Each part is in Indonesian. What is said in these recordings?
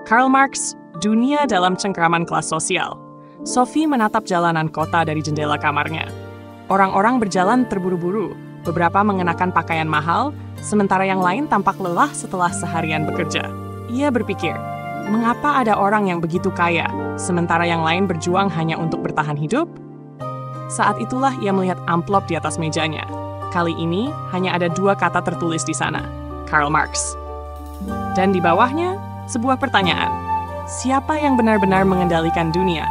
Karl Marx, Dunia dalam Cengkraman Kelas Sosial. Sophie menatap jalanan kota dari jendela kamarnya. Orang-orang berjalan terburu-buru, beberapa mengenakan pakaian mahal, sementara yang lain tampak lelah setelah seharian bekerja. Ia berpikir, mengapa ada orang yang begitu kaya, sementara yang lain berjuang hanya untuk bertahan hidup? Saat itulah ia melihat amplop di atas mejanya. Kali ini hanya ada 2 kata tertulis di sana, Karl Marx. Dan di bawahnya, sebuah pertanyaan. Siapa yang benar-benar mengendalikan dunia?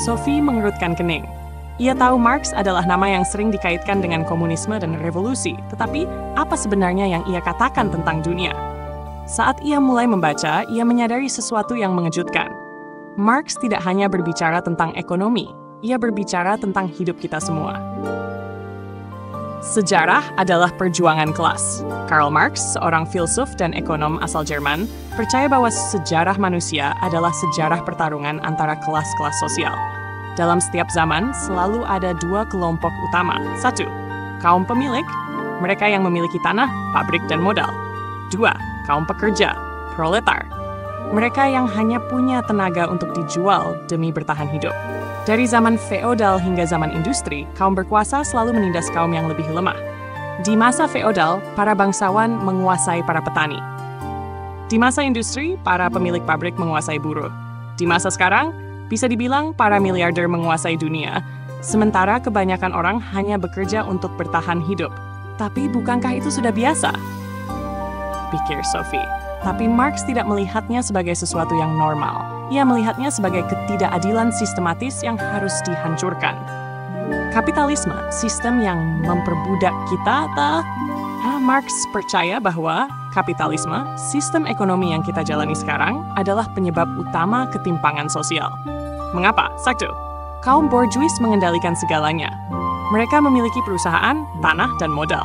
Sophie mengerutkan kening. Ia tahu Marx adalah nama yang sering dikaitkan dengan komunisme dan revolusi, tetapi apa sebenarnya yang ia katakan tentang dunia? Saat ia mulai membaca, ia menyadari sesuatu yang mengejutkan. Marx tidak hanya berbicara tentang ekonomi, ia berbicara tentang hidup kita semua. Sejarah adalah perjuangan kelas. Karl Marx, seorang filsuf dan ekonom asal Jerman, percaya bahwa sejarah manusia adalah sejarah pertarungan antara kelas-kelas sosial. Dalam setiap zaman, selalu ada 2 kelompok utama. 1. Kaum pemilik, mereka yang memiliki tanah, pabrik, dan modal. 2. Kaum pekerja, proletar. Mereka yang hanya punya tenaga untuk dijual demi bertahan hidup. Dari zaman feodal hingga zaman industri, kaum berkuasa selalu menindas kaum yang lebih lemah. Di masa feodal, para bangsawan menguasai para petani. Di masa industri, para pemilik pabrik menguasai buruh. Di masa sekarang, bisa dibilang para miliarder menguasai dunia, sementara kebanyakan orang hanya bekerja untuk bertahan hidup. Tapi bukankah itu sudah biasa? Pikir Sophie. Tapi Marx tidak melihatnya sebagai sesuatu yang normal. Ia melihatnya sebagai ketidakadilan sistematis yang harus dihancurkan. Kapitalisme, sistem yang memperbudak kita, Marx percaya bahwa kapitalisme, sistem ekonomi yang kita jalani sekarang, adalah penyebab utama ketimpangan sosial. Mengapa? 1. Kaum borjuis mengendalikan segalanya. Mereka memiliki perusahaan, tanah, dan modal.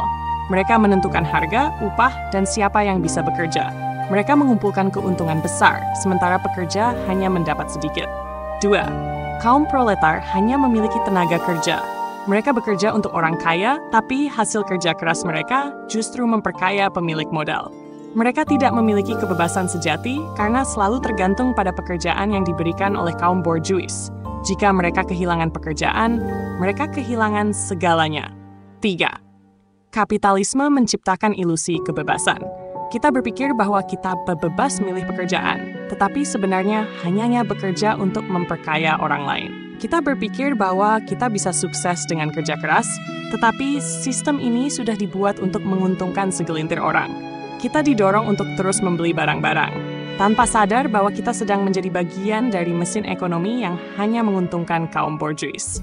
Mereka menentukan harga, upah, dan siapa yang bisa bekerja. Mereka mengumpulkan keuntungan besar, sementara pekerja hanya mendapat sedikit. 2. Kaum proletar hanya memiliki tenaga kerja. Mereka bekerja untuk orang kaya, tapi hasil kerja keras mereka justru memperkaya pemilik modal. Mereka tidak memiliki kebebasan sejati karena selalu tergantung pada pekerjaan yang diberikan oleh kaum borjuis. Jika mereka kehilangan pekerjaan, mereka kehilangan segalanya. 3. Kapitalisme menciptakan ilusi kebebasan. Kita berpikir bahwa kita bebas milih pekerjaan, tetapi sebenarnya hanya bekerja untuk memperkaya orang lain. Kita berpikir bahwa kita bisa sukses dengan kerja keras, tetapi sistem ini sudah dibuat untuk menguntungkan segelintir orang. Kita didorong untuk terus membeli barang-barang, tanpa sadar bahwa kita sedang menjadi bagian dari mesin ekonomi yang hanya menguntungkan kaum borjuis.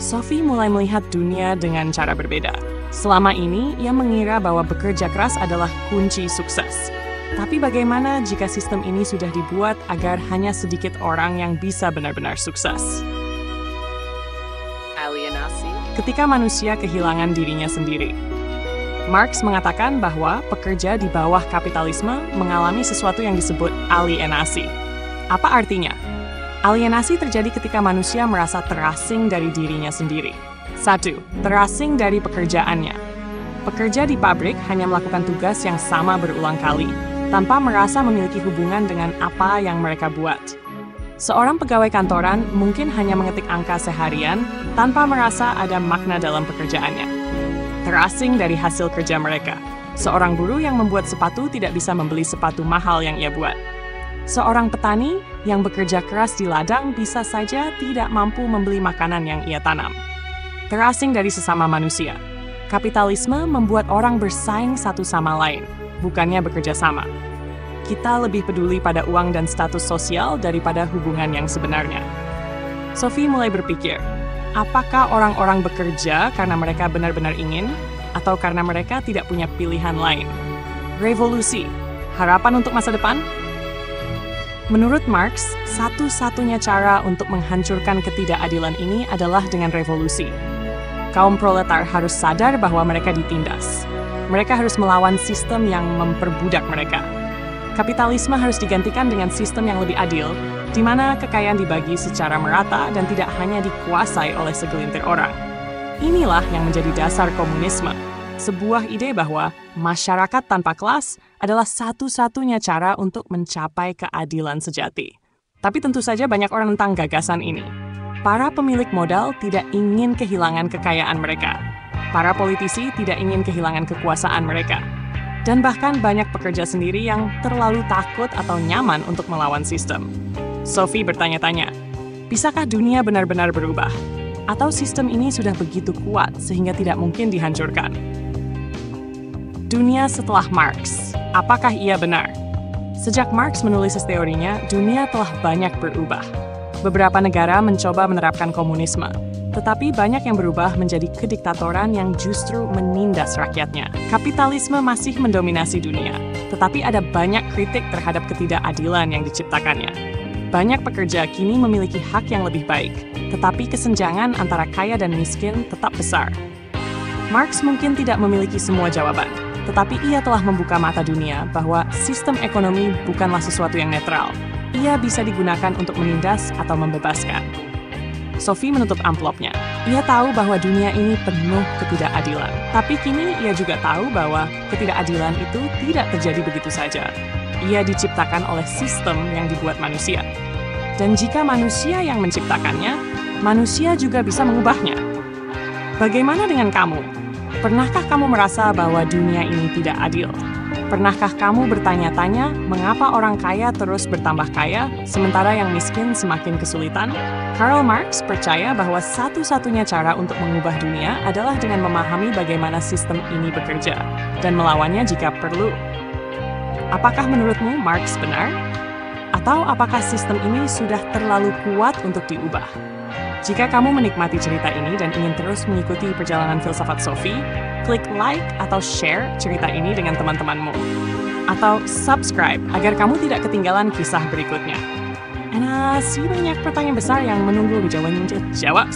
Sophie mulai melihat dunia dengan cara berbeda. Selama ini, ia mengira bahwa bekerja keras adalah kunci sukses. Tapi bagaimana jika sistem ini sudah dibuat agar hanya sedikit orang yang bisa benar-benar sukses? Alienasi. Ketika manusia kehilangan dirinya sendiri. Marx mengatakan bahwa pekerja di bawah kapitalisme mengalami sesuatu yang disebut alienasi. Apa artinya? Alienasi terjadi ketika manusia merasa terasing dari dirinya sendiri. 1. Terasing dari pekerjaannya. Pekerja di pabrik hanya melakukan tugas yang sama berulang kali, tanpa merasa memiliki hubungan dengan apa yang mereka buat. Seorang pegawai kantoran mungkin hanya mengetik angka seharian, tanpa merasa ada makna dalam pekerjaannya. Terasing dari hasil kerja mereka. Seorang buruh yang membuat sepatu tidak bisa membeli sepatu mahal yang ia buat. Seorang petani yang bekerja keras di ladang bisa saja tidak mampu membeli makanan yang ia tanam. Terasing dari sesama manusia. Kapitalisme membuat orang bersaing satu sama lain, bukannya bekerja sama. Kita lebih peduli pada uang dan status sosial daripada hubungan yang sebenarnya. Sophie mulai berpikir, apakah orang-orang bekerja karena mereka benar-benar ingin, atau karena mereka tidak punya pilihan lain? Revolusi, harapan untuk masa depan? Menurut Marx, satu-satunya cara untuk menghancurkan ketidakadilan ini adalah dengan revolusi. Kaum proletar harus sadar bahwa mereka ditindas. Mereka harus melawan sistem yang memperbudak mereka. Kapitalisme harus digantikan dengan sistem yang lebih adil, di mana kekayaan dibagi secara merata dan tidak hanya dikuasai oleh segelintir orang. Inilah yang menjadi dasar komunisme, sebuah ide bahwa masyarakat tanpa kelas adalah satu-satunya cara untuk mencapai keadilan sejati. Tapi tentu saja banyak orang tentang gagasan ini. Para pemilik modal tidak ingin kehilangan kekayaan mereka. Para politisi tidak ingin kehilangan kekuasaan mereka. Dan bahkan banyak pekerja sendiri yang terlalu takut atau nyaman untuk melawan sistem. Sophie bertanya-tanya, bisakah dunia benar-benar berubah? Atau sistem ini sudah begitu kuat sehingga tidak mungkin dihancurkan? Dunia setelah Marx, apakah ia benar? Sejak Marx menulis teorinya, dunia telah banyak berubah. Beberapa negara mencoba menerapkan komunisme, tetapi banyak yang berubah menjadi kediktatoran yang justru menindas rakyatnya. Kapitalisme masih mendominasi dunia, tetapi ada banyak kritik terhadap ketidakadilan yang diciptakannya. Banyak pekerja kini memiliki hak yang lebih baik, tetapi kesenjangan antara kaya dan miskin tetap besar. Marx mungkin tidak memiliki semua jawaban, tetapi ia telah membuka mata dunia bahwa sistem ekonomi bukanlah sesuatu yang netral. Ia bisa digunakan untuk menindas atau membebaskan. Sophie menutup amplopnya. Ia tahu bahwa dunia ini penuh ketidakadilan. Tapi kini ia juga tahu bahwa ketidakadilan itu tidak terjadi begitu saja. Ia diciptakan oleh sistem yang dibuat manusia. Dan jika manusia yang menciptakannya, manusia juga bisa mengubahnya. Bagaimana dengan kamu? Pernahkah kamu merasa bahwa dunia ini tidak adil? Pernahkah kamu bertanya-tanya mengapa orang kaya terus bertambah kaya, sementara yang miskin semakin kesulitan? Karl Marx percaya bahwa satu-satunya cara untuk mengubah dunia adalah dengan memahami bagaimana sistem ini bekerja, dan melawannya jika perlu. Apakah menurutmu Marx benar? Atau apakah sistem ini sudah terlalu kuat untuk diubah? Jika kamu menikmati cerita ini dan ingin terus mengikuti perjalanan filsafat Sophie, klik like atau share cerita ini dengan teman-temanmu. Atau subscribe agar kamu tidak ketinggalan kisah berikutnya. Masih banyak pertanyaan besar yang menunggu dijawab.